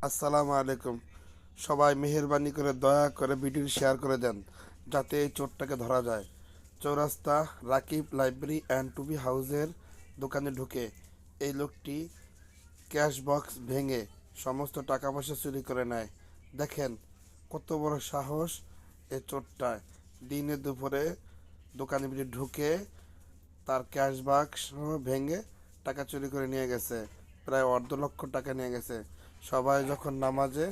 আসসালামু আলাইকুম। সবাই মেহেরবানি করে দয়া করে ভিডিও শেয়ার করে দেন যাতে এই চোরটাকে ধরা যায়। চৌরাস্তা রাকিব লাইব্রেরি অ্যান্ড টুবি হাউসের দোকানে ঢুকে এই লোকটি ক্যাশ বক্স ভেঙে সমস্ত টাকা পয়সা চুরি করে নেয়। দেখেন কত বড় সাহস এই চোরটায়। দিনে দুপুরে দোকানে ভিতরে ঢুকে তার ক্যাশ বাক্স ভেঙে টাকা চুরি করে নিয়ে গেছে। প্রায় অর্ধ লক্ষ টাকা নিয়ে গেছে। সবাই যখন নামাজে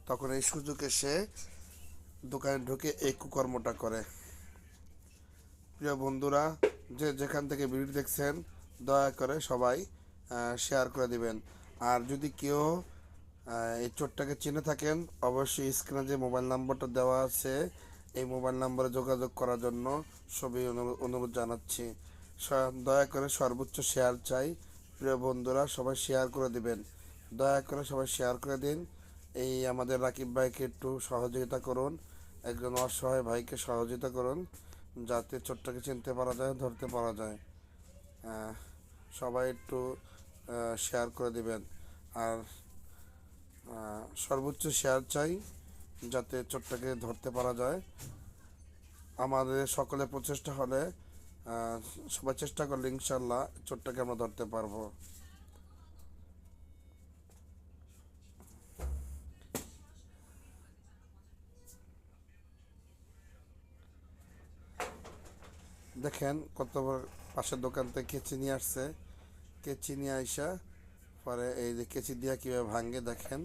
তখন এই সুযোগে সে দোকানে ঢুকে এই কুকর্মটা করে। প্রিয় বন্ধুরা, যে যেখান থেকে ভিডিও দেখছেন দয়া করে সবাই শেয়ার করে দিবেন। আর যদি কেউ এই চোরটাকে চিনে থাকেন অবশ্যই স্ক্রিনে যে মোবাইল নাম্বারটা দেওয়া আছে এই মোবাইল নাম্বারে যোগাযোগ করার জন্য সবই অনুরোধ জানাচ্ছি। দয়া করে সর্বোচ্চ শেয়ার চাই। প্রিয় বন্ধুরা, সবাই শেয়ার করে দিবেন। দয়া করে সবাই শেয়ার করে দিন। এই আমাদের রাকিব ভাইকে একটু সহযোগিতা করুন। একজন অসহায় ভাইকে সহযোগিতা করুন যাতে চোরটাকে চিনতে পারা যায়, ধরতে পারা যায়। আহ, সবাই একটু শেয়ার করে দিবেন। আর সর্বোচ্চ শেয়ার চাই যাতে চোরটাকে ধরতে পারা যায়। আমাদের সকলের প্রচেষ্টা হলে সবাই চেষ্টা করলে ইনশাল্লাহ চোরটাকে আমরা ধরতে পারবো। দেখেন কত বড়, পাশের দোকান থেকে কেচি নিয়ে আসছে। কেচি নিয়ে আইসা পরে এই যে কেচি দিয়া কীভাবে ভাঙে দেখেন।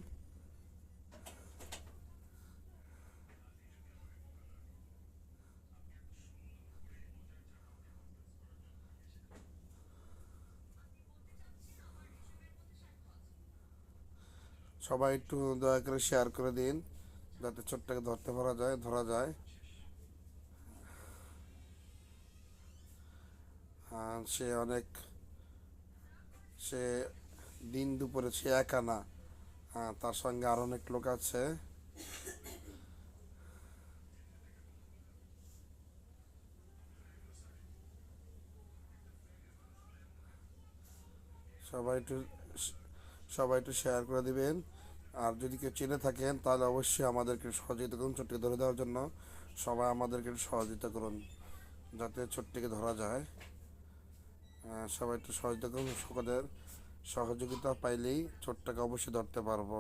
সবাই একটু দয়া করে শেয়ার করে দিন যাতে চোরটাকে ধরতে পারা যায়, ধরা যায়। সে অনেক, সে দিন দুপুরে সে একা না, তার সঙ্গে আরো অনেক লোক আছে। সবাই একটু সবাই একটু শেয়ার করে দিবেন। আর যদি কেউ চিনে থাকেন তাহলে অবশ্যই আমাদেরকে সহযোগিতা করুন চোরটিকে ধরে দেওয়ার জন্য। সবাই আমাদেরকে একটু সহযোগিতা করুন যাতে চোরটিকে ধরা যায়। সবাই একটু সহযোগিতা করুন। সকলের সহযোগিতা পাইলেই চোরটাকে অবশ্যই ধরতে পারবো।